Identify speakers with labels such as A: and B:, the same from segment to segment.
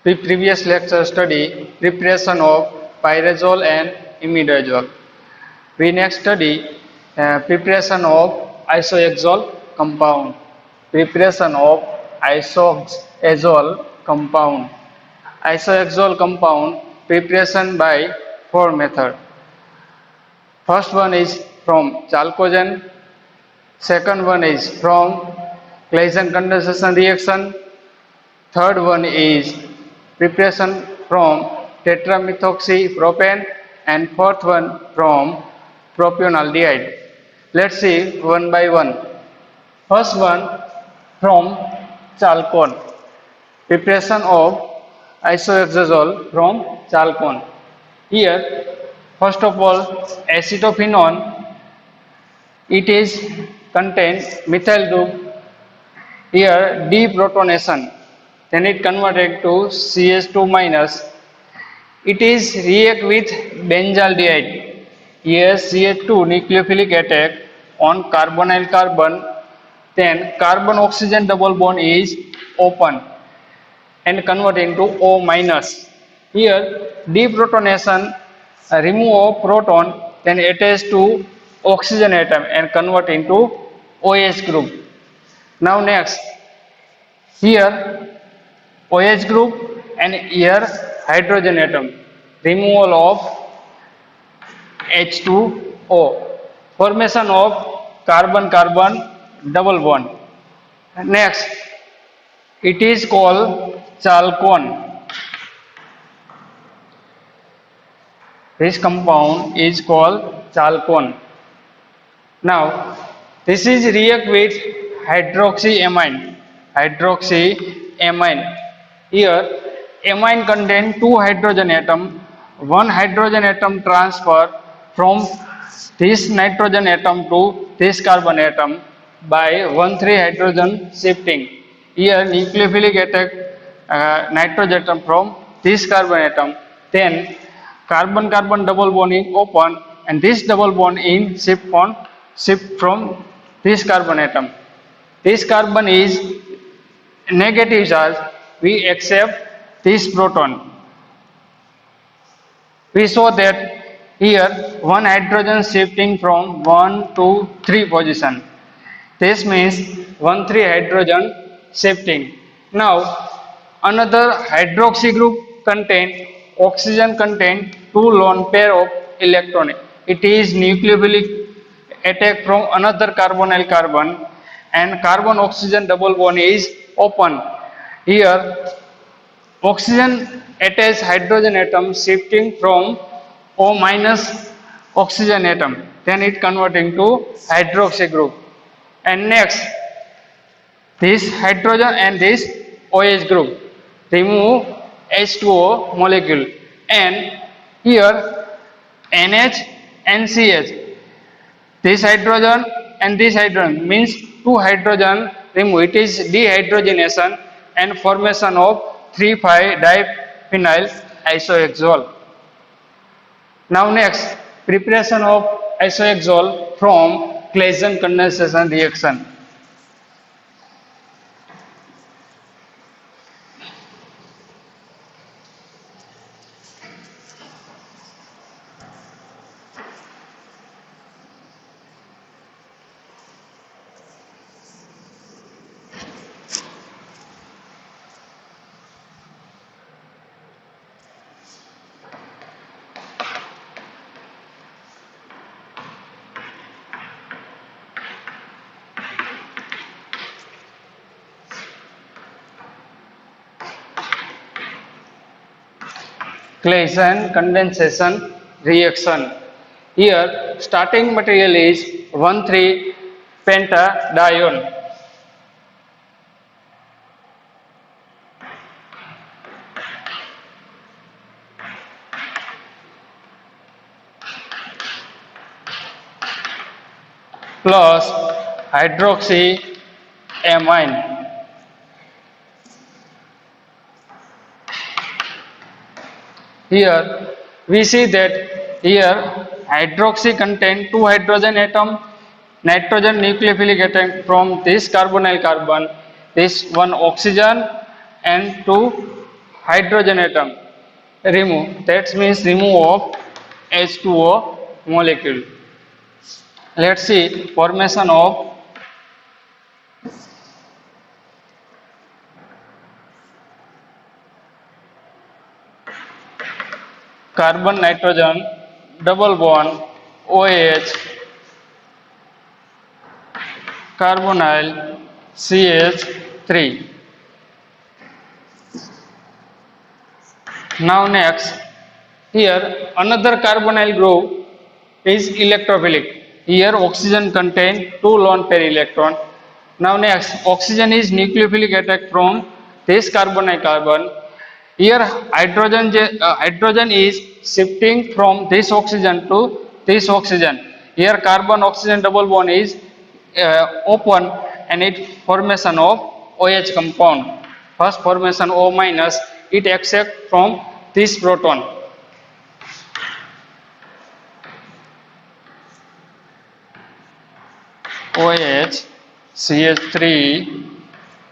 A: Previous lecture study preparation of pyrazole and imidazole. We next study preparation of isoazole compound. Preparation of isoazole compound. Isoazole compound preparation by four methods. First one is from chalcogen. Second one is from Claisen condensation reaction. Third one is preparation from tetramethoxypropane, and fourth one from propionaldehyde. Let's see one by one. First one from chalcone. Preparation of isohexazole from chalcone. Here, first of all, acetophenone. It is contain methyl group. Here, deprotonation. Then it converted to CH2 minus. It is react with benzaldehyde. Here CH2 nucleophilic attack on carbonyl carbon. Then carbon oxygen double bond is open and convert into O minus. Here deprotonation, remove of proton, then attach to oxygen atom and convert into OH group. Now next, here OH group and here hydrogen atom, removal of H2O, formation of carbon-carbon double bond. Next, it is called chalcone. This compound is called chalcone. Now, this is react with hydroxyamine. Hydroxyamine. Here, amine contain two hydrogen atom. One hydrogen atom transfer from this nitrogen atom to this carbon atom by 1,3 hydrogen shifting. Here, nucleophilic attack nitrogen atom from this carbon atom. Then, carbon-carbon double bond is open, and this double bond in shift from this carbon atom. This carbon is negative charge. We accept this proton. We saw that here one hydrogen shifting from 1 to 3 position. This means 1,3 hydrogen shifting. Now another hydroxy group contain oxygen contain two lone pair of electron. It is nucleophilic attack from another carbonyl carbon, and carbon oxygen double bond is open. Here oxygen attached hydrogen atom shifting from O minus oxygen atom, then it converting to hydroxy group. And next, this hydrogen and this OH group, remove H2O molecule, and here NH and CH. This hydrogen and this hydrogen means two hydrogen remove. It is dehydrogenation and formation of 3,5-diphenyl isohexol. Now next, preparation of isohexol from Claisen condensation reaction. Claisen condensation reaction. Here starting material is 1,3-pentadiene. Plus hydroxyamine. Here we see that here hydroxy contain two hydrogen atom, nitrogen nucleophilic atom from this carbonyl carbon, this one oxygen and two hydrogen atom remove. That means remove of H2O molecule. Let's see formation of carbon nitrogen double bond OH carbonyl CH3. Now next, here another carbonyl group is electrophilic. Here oxygen contain two lone pair electron. Now next, oxygen is nucleophilic attack from this carbonyl carbon. Here hydrogen is shifting from this oxygen to this oxygen. Here carbon oxygen double bond is open and it formation of OH compound. First formation O minus, it accept from this proton. OH CH3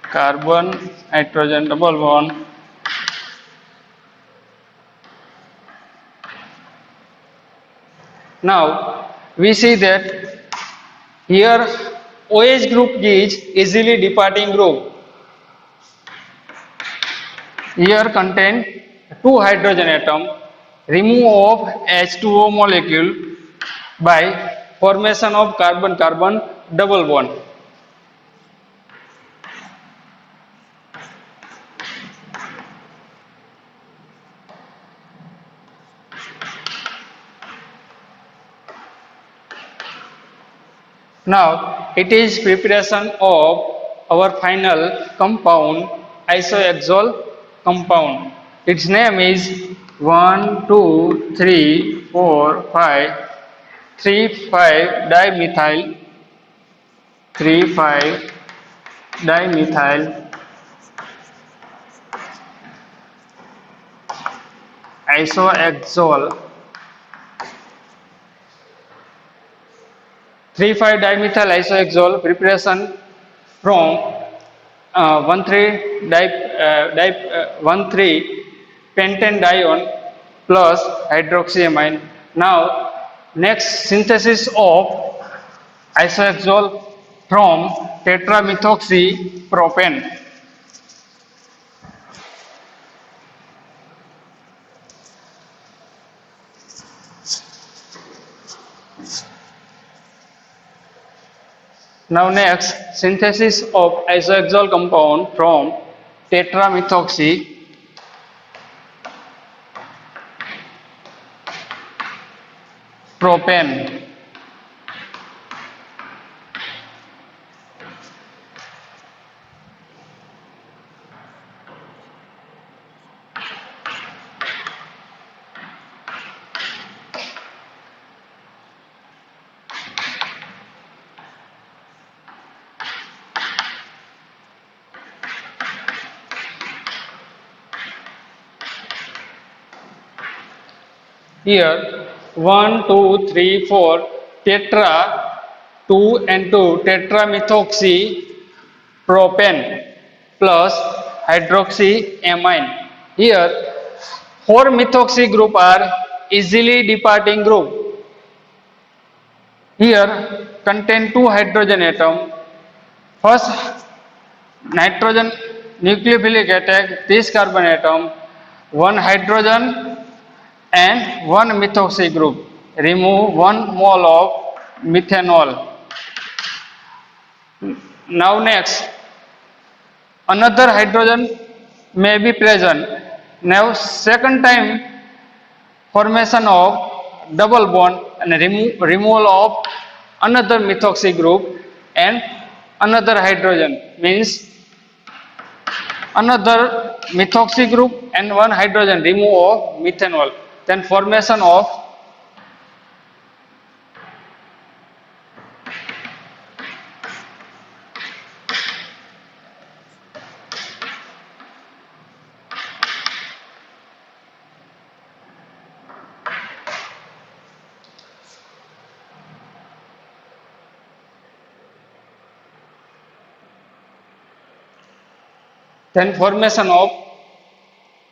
A: carbon nitrogen double bond. Now we see that here OH group is easily departing group. Here contain two hydrogen atom. Remove of H2O molecule by formation of carbon-carbon double bond. Now it is preparation of our final compound, isoaxole compound. Its name is 1, 2, 3, 4, 5, 3,5 dimethyl, 3,5 dimethyl isoaxole, 3,5 dimethyl isoaxole preparation from 1,3 pentane dione plus hydroxyamine. Now next synthesis of isoaxole from tetramethoxypropane. Now next synthesis of isoaxole compound from tetramethoxypropane. Here 1, 2, 3, 4 tetra 2 and 2 tetramethoxypropane plus hydroxyamine. Here 4 methoxy group are easily departing group. Here contain two hydrogen atom. First nitrogen nucleophilic attack this carbon atom, one hydrogen and one methoxy group. Remove 1 mole of methanol. Now next, another hydrogen may be present. Now second time formation of double bond and removal of another methoxy group and another hydrogen, means another methoxy group and one hydrogen remove of methanol. Then formation of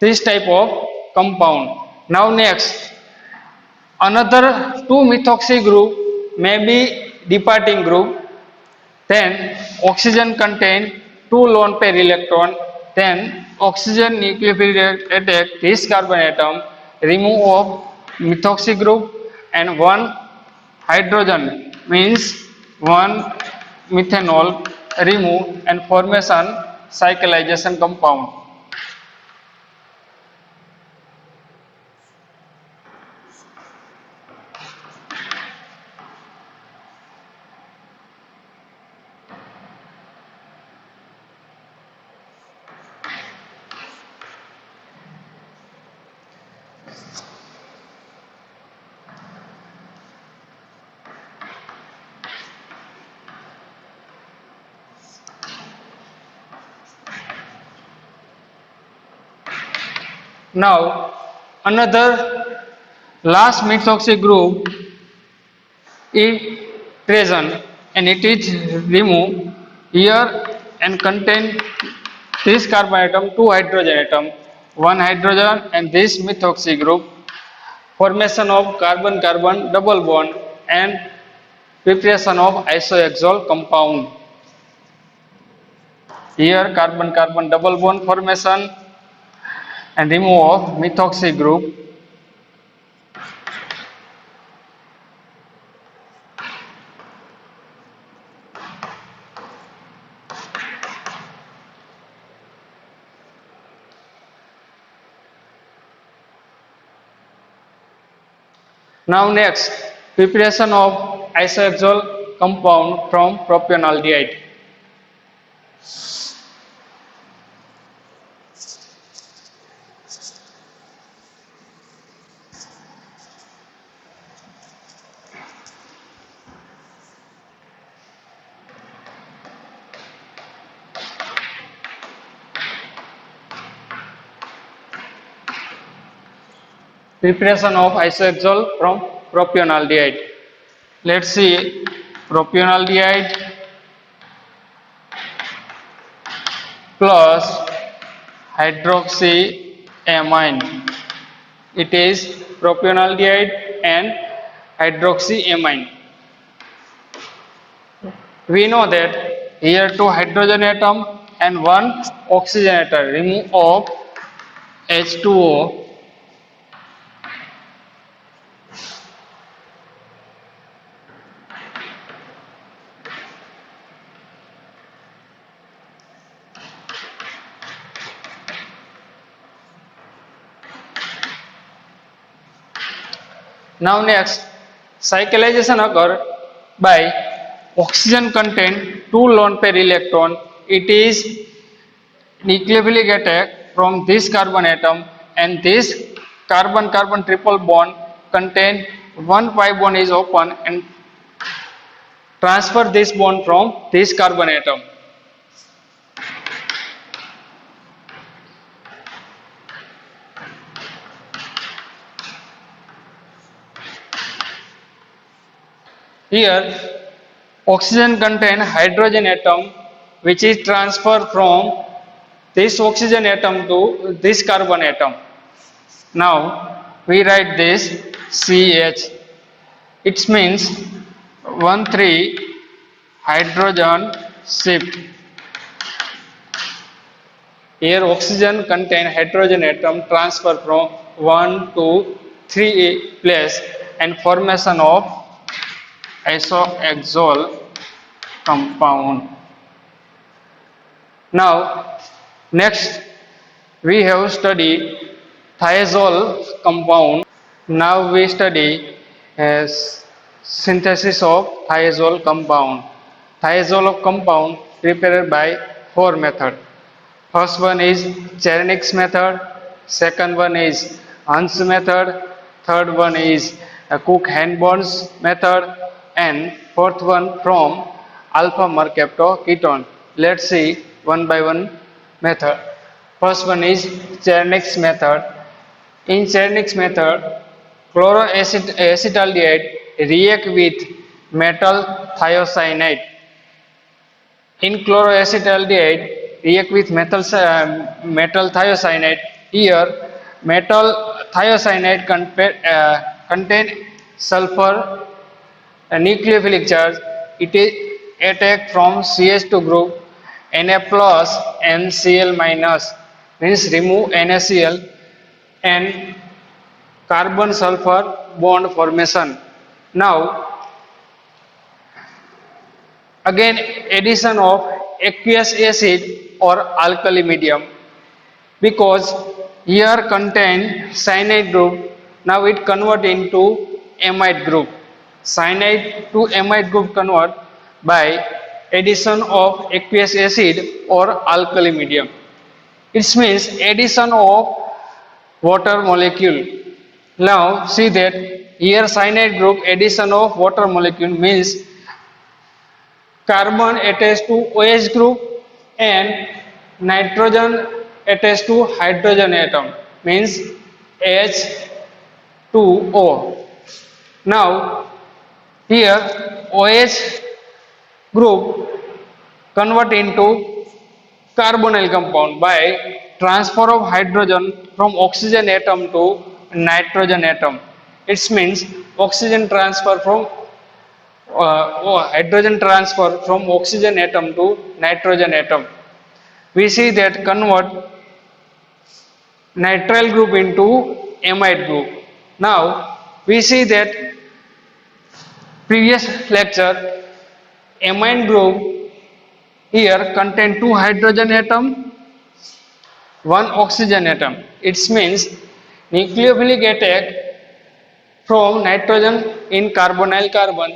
A: this type of compound. Now next, another 2-methoxy group may be departing group. Then oxygen contain 2 lone pair electron. Then oxygen nucleophilic attack this carbon atom, remove of methoxy group and one hydrogen means one methanol remove and formation cyclization compound. Now another last methoxy group is present and it is removed here and contain this carbon atom, 2 hydrogen atom, 1 hydrogen and this methoxy group, formation of carbon-carbon double bond and preparation of isoaxole compound. Here carbon-carbon double bond formation and remove of methoxy group. Now next, preparation of isoaxole compound from propionaldehyde. Preparation of isoaxole from propionaldehyde. Let's see propionaldehyde plus hydroxyamine. It is propionaldehyde and hydroxyamine. We know that here 2 hydrogen atom and 1 oxygen atom, remove of H2O. Now next, cyclization occur by oxygen contain 2 lone pair electron. It is nucleophilic attack from this carbon atom and this carbon-carbon triple bond contain 1 pi bond is open and transfer this bond from this carbon atom. Here oxygen contain hydrogen atom which is transferred from this oxygen atom to this carbon atom. Now we write this CH. It means 1,3 hydrogen shift. Here oxygen contain hydrogen atom transfer from 1 to 3 place and formation of isoaxole compound. Now next we have studied thiazole compound. Now we study synthesis of thiazole compound. Thiazole compound prepared by 4 methods. First one is Chernyk's method, second one is Hans method, third one is Cook-Hanborn's method, and fourth one from alpha mercapto ketone. Let's see one by one method. First one is Chernyk's method. In Chernyk's method, chloroacetaldehyde react with metal thiocyanate. In chloroacetaldehyde react with metal thiocyanate Here, metal thiocyanide contain sulfur nucleophilic charge. It is attack from CH2 group Na plus and Cl minus, means remove NaCl and carbon sulfur bond formation. Now again addition of aqueous acid or alkali medium, because here contain cyanide group. Now it convert into amide group. Cyanide to amide group convert by addition of aqueous acid or alkali medium. It means addition of water molecule. Now see that here cyanide group addition of water molecule means carbon attached to OH group and nitrogen attached to hydrogen atom, means H2O. Now here OH group convert into carbonyl compound by transfer of hydrogen from oxygen atom to nitrogen atom. It means oxygen transfer from hydrogen transfer from oxygen atom to nitrogen atom. We see that convert nitrile group into amide group. Now we see that previous lecture amine group here contain two hydrogen atom, one oxygen atom. It means nucleophilic attack from nitrogen in carbonyl carbon.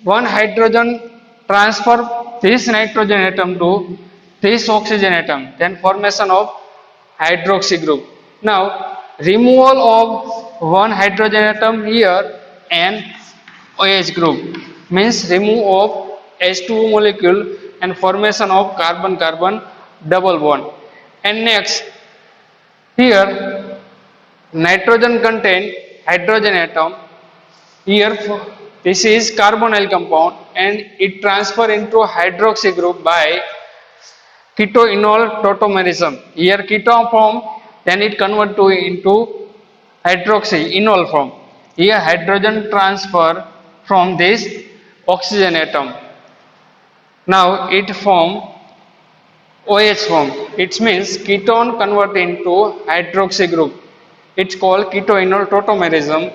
A: One hydrogen transfer this nitrogen atom to this oxygen atom, then formation of hydroxy group. Now removal of one hydrogen atom here and OH group, means remove of H2O molecule and formation of carbon carbon double bond. And next here nitrogen contain hydrogen atom. Here this is carbonyl compound and it transfer into hydroxy group by ketoenol tautomerism. Here ketone form, then it convert to into hydroxy enol form. Here hydrogen transfer from this oxygen atom. Now it form OH form. It means ketone convert into hydroxy group. It's called ketoenol tautomerism.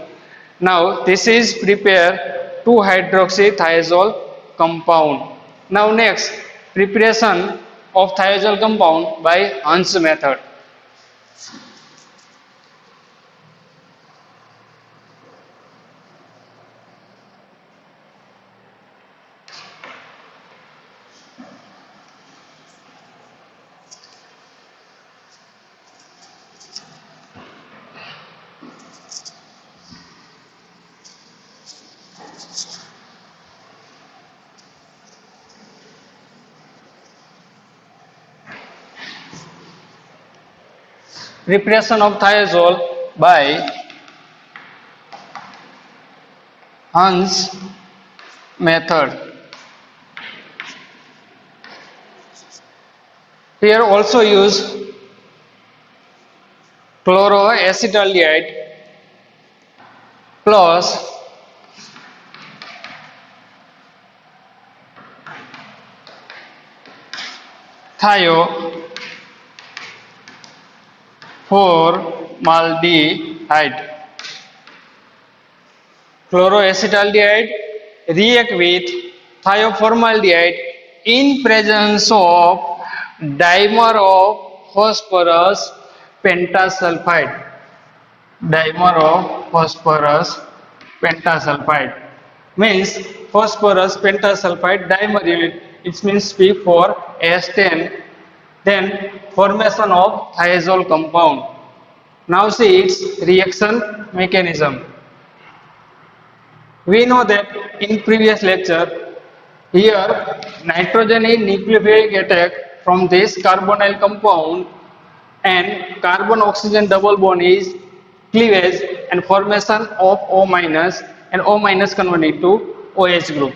A: Now this is prepare 2-hydroxythiazole compound. Now next preparation of thiazole compound by Hans method. Preparation of thiazole by Hans method. Here also use chloroacetaldehyde plus thioformaldehyde. Chloroacetaldehyde react with thioformaldehyde in presence of dimer of phosphorus pentasulfide. Dimer of phosphorus pentasulfide means phosphorus pentasulfide dimer unit. It means P4S10. Then formation of thiazole compound. Now see its reaction mechanism. We know that in previous lecture here nitrogen is nucleophilic attack from this carbonyl compound and carbon oxygen double bond is cleavage and formation of O minus and O minus converted to OH group.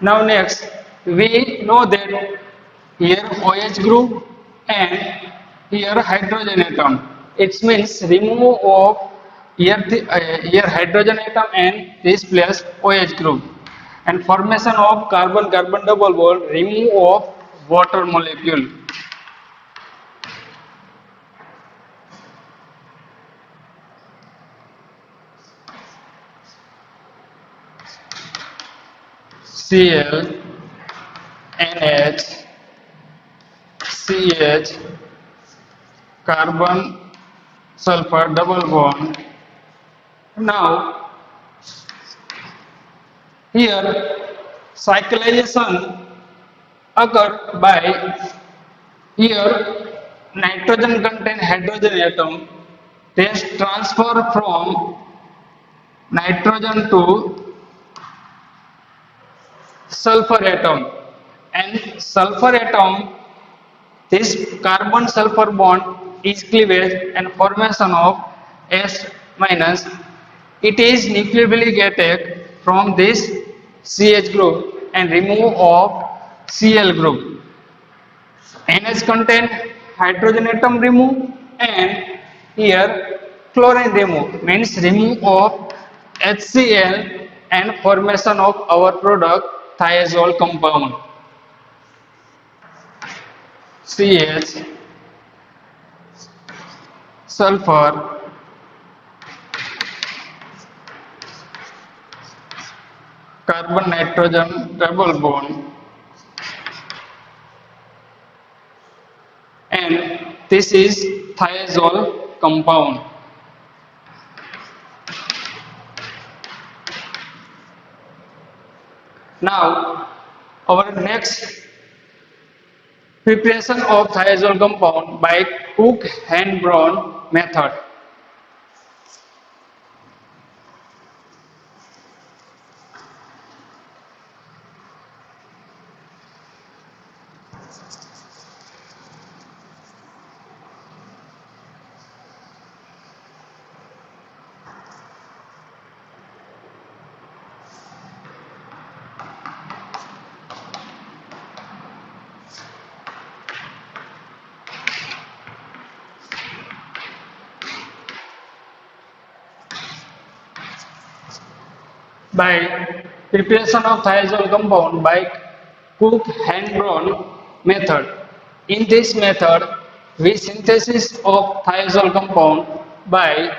A: Now next, we know that here OH group and here hydrogen atom. It means remove of here hydrogen atom and this place OH group, and formation of carbon carbon double bond, remove of water molecule. Cl, NH, CH, carbon sulfur double bond. Now here cyclization occur by here nitrogen contain hydrogen atom, they transfer from nitrogen to sulfur atom, and sulfur atom, this carbon sulfur bond is cleavage and formation of S minus. It is nucleophilic attack from this CH group and remove of Cl group. NH contain hydrogen atom remove, and here chlorine remove, means remove of HCl and formation of our product thiazole compound. CH, sulfur, carbon nitrogen double bond, and this is thiazole compound. Now our next preparation of thiazole compound by Cook-Hanbrun method. By preparation of thiazole compound by Cook-Hanbrun method. In this method, we synthesis of thiazole compound by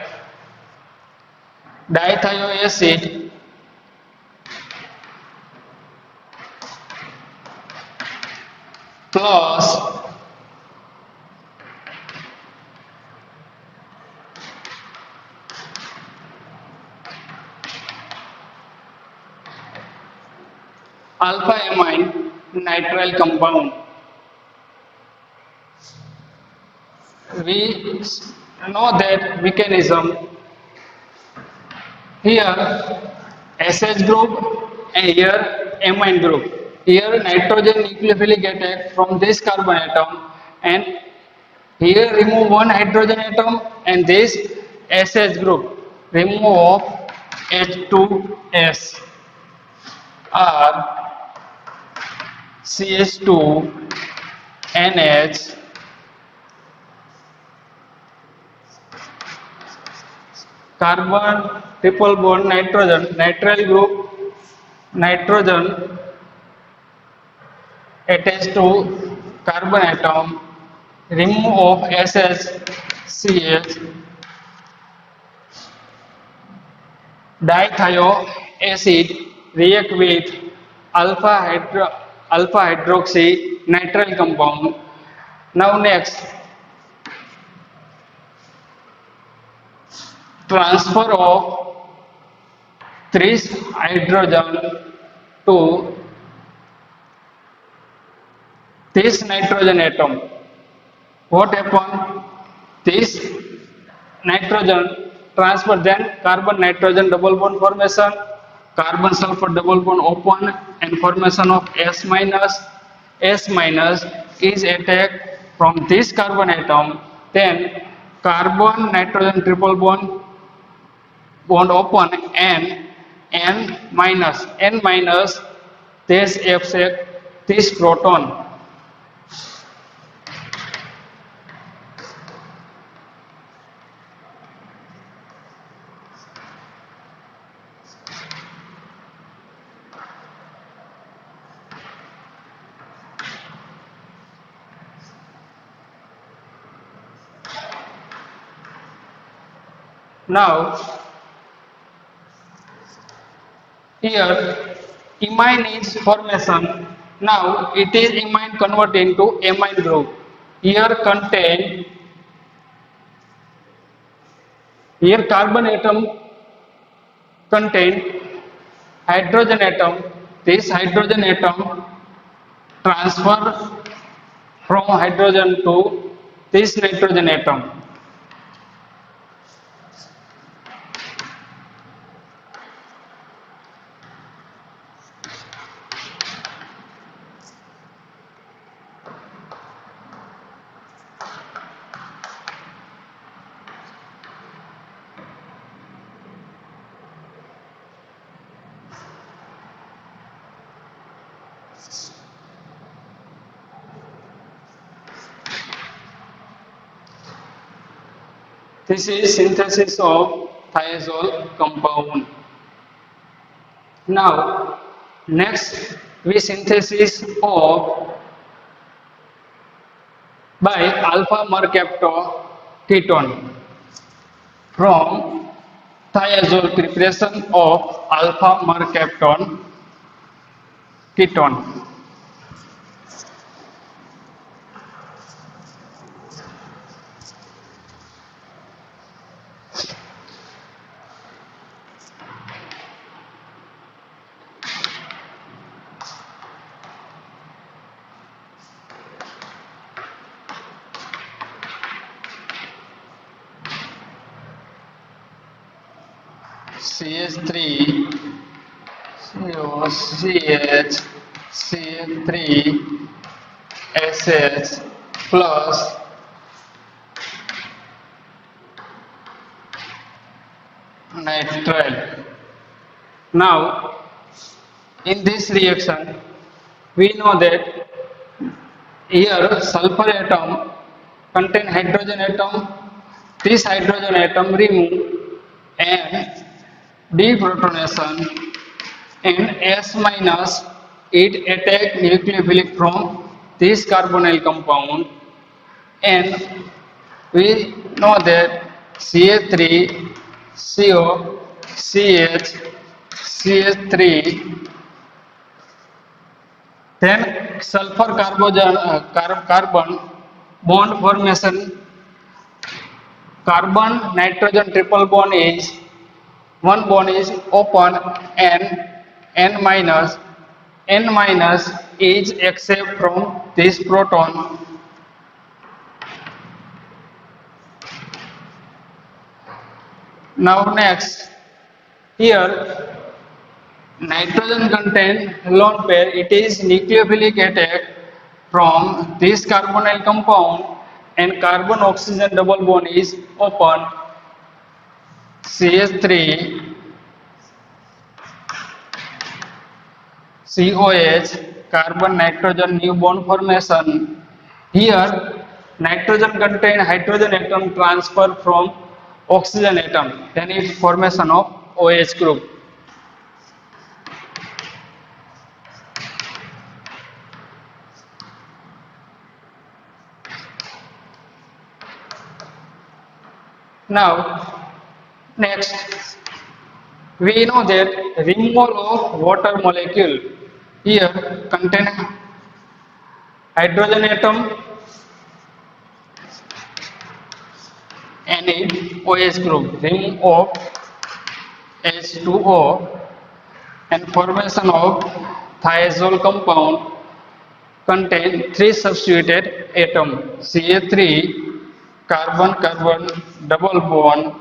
A: dithioacid plus alpha amine nitrile compound. We know that mechanism. Here SH group and here amine group. Here nitrogen nucleophilic attack from this carbon atom, and here remove one hydrogen atom and this SH group, remove of H2S or CH2 NH carbon triple bond nitrogen nitrile group, nitrogen attached to carbon atom, remove of SH CH, dithioacid react with alpha hydroxy nitrile compound. Now next, transfer of 3 hydrogen to this nitrogen atom. What happened? This nitrogen transfer, then carbon nitrogen double bond formation, carbon sulfur double bond open, and formation of S minus. S minus is attacked from this carbon atom, then carbon nitrogen triple bond open, and N minus Tej accept 30 proton. Now here imine is formation. Now it is imine converted into amine group. Here contain here carbon atom contain hydrogen atom. This hydrogen atom transfer from hydrogen to this nitrogen atom. This is synthesis of thiazole compound. Now, next we synthesis of by alpha mercaptoketone from thiazole preparation of alpha mercaptone ketone. CH3 COCH CH3 SH plus nitrile. Now, in this reaction, we know that here sulfur atom contain hydrogen atom. This hydrogen atom remove and deprotonation and S minus it attack nucleophilic from this carbonyl compound, and we know that CH3 CO CH CH3 then sulfur carbon bond formation. Carbon nitrogen triple bond is one bond is open and n minus is accept from this proton. Now next, here nitrogen contain lone pair. It is nucleophilic attack from this carbonyl compound and carbon oxygen double bond is open. CH3 COH carbon nitrogen new bond formation. Here nitrogen contain hydrogen atom transfer from oxygen atom, then it formation of OH group. Now next we know that removal of water molecule. Here contain hydrogen atom and it OH group, remove of H2O and formation of thiazole compound contain three substituted atom CH3 carbon carbon double bond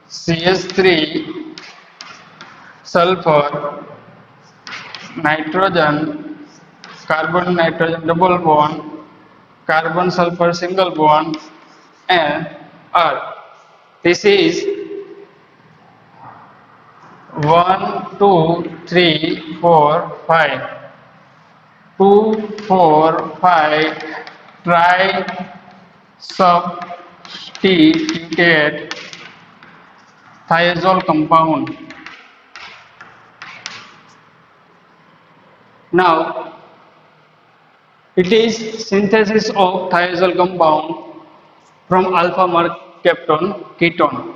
A: CH3 sulfur nitrogen carbon nitrogen double bond carbon sulfur single bond and earth. This is 1 2 3 4 5 2, 4, 5 try substituted thiazole compound. Now it is synthesis of thiazole compound from alpha mercaptan ketone.